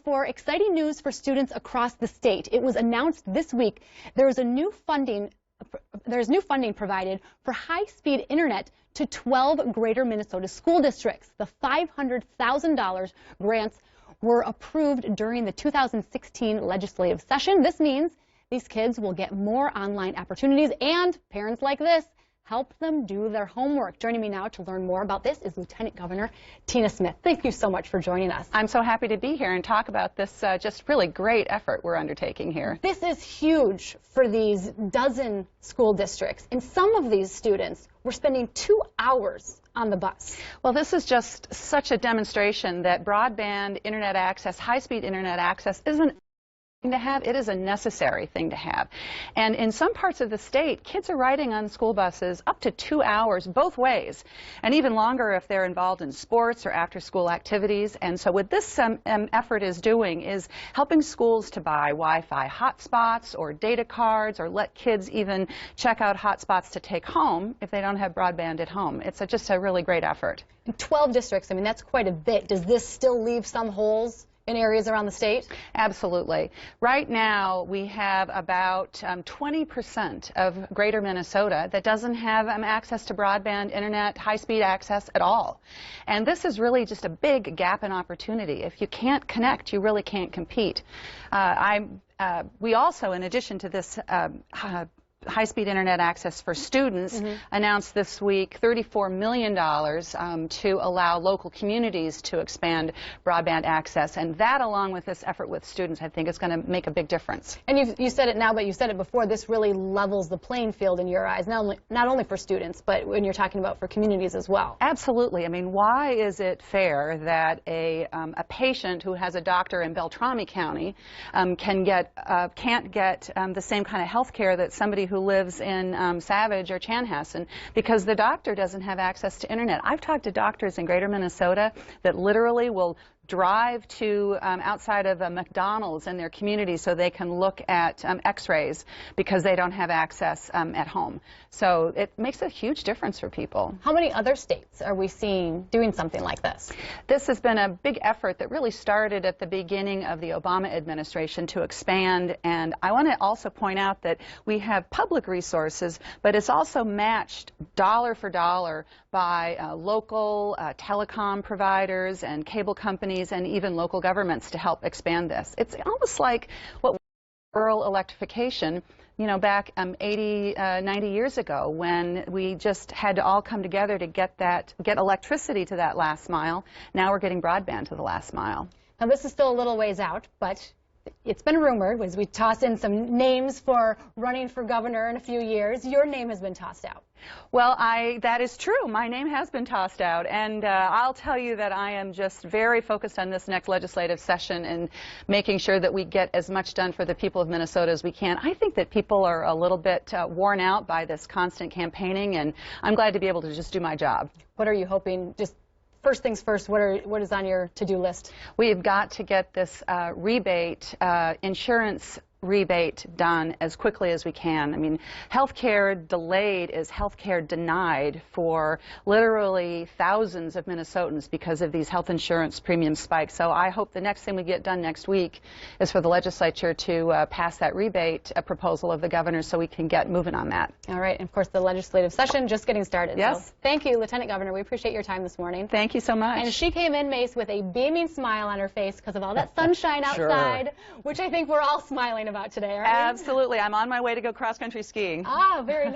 for exciting news for students across the state. It was announced this week there's new funding provided for high-speed internet to 12 Greater Minnesota school districts. The $500,000 grants were approved during the 2016 legislative session. This means these kids will get more online opportunities, and parents like this help them do their homework. Joining me now to learn more about this is Lieutenant Governor Tina Smith. Thank you so much for joining us. I'm so happy to be here and talk about this just really great effort we're undertaking here. This is huge for these dozen school districts, and some of these students were spending 2 hours on the bus. Well, this is just such a demonstration that broadband internet access, high-speed internet access isn't to have, it is a necessary thing to have. And in some parts of the state, kids are riding on school buses up to 2 hours both ways, and even longer if they're involved in sports or after-school activities. And so what this effort is doing is helping schools to buy Wi-Fi hotspots or data cards, or let kids even check out hotspots to take home if they don't have broadband at home. It's just a really great effort. 12 districts, I mean, that's quite a bit. Does this still leave some holes in areas around the state? Absolutely. Right now, we have about 20% of Greater Minnesota that doesn't have access to broadband internet, high-speed access at all. And this is really just a big gap in opportunity. If you can't connect, you really can't compete. We also, in addition to this high-speed internet access for students, announced this week $34 million to allow local communities to expand broadband access. And that, along with this effort with students, I think is going to make a big difference. And you said it now, but you said it before, this really levels the playing field in your eyes, not only for students, but when you're talking about for communities as well. Absolutely. I mean, why is it fair that a patient who has a doctor in Beltrami County can't get the same kind of health care that somebody who lives in Savage or Chanhassen, because the doctor doesn't have access to internet? I've talked to doctors in Greater Minnesota that literally will drive to outside of a McDonald's in their community so they can look at x-rays because they don't have access at home. So it makes a huge difference for people. How many other states are we seeing doing something like this? This has been a big effort that really started at the beginning of the Obama administration to expand, and I want to also point out that we have public resources, but it's also matched dollar for dollar by local telecom providers and cable companies and even local governments to help expand this. It's almost like what rural electrification, you know, back 80, 90 years ago, when we just had to all come together to get electricity to that last mile. Now we're getting broadband to the last mile. Now this is still a little ways out, but it's been rumored, as we toss in some names for running for governor in a few years, your name has been tossed out. Well, that is true. My name has been tossed out, and I'll tell you that I am just very focused on this next legislative session and making sure that we get as much done for the people of Minnesota as we can. I think that people are a little bit worn out by this constant campaigning, and I'm glad to be able to just do my job. What are you hoping? Just first things first, what is on your to-do list? We've got to get this insurance rebate done as quickly as we can. I mean, healthcare delayed is healthcare denied for literally thousands of Minnesotans because of these health insurance premium spikes. So I hope the next thing we get done next week is for the legislature to pass that rebate proposal of the governor so we can get moving on that. All right. And of course, the legislative session just getting started. Yes. So thank you, Lieutenant Governor. We appreciate your time this morning. Thank you so much. And she came in, Mace, with a beaming smile on her face because of all that sunshine outside, which I think we're all smiling about today, aren't we? Absolutely. I'm on my way to go cross-country skiing. Ah, very nice.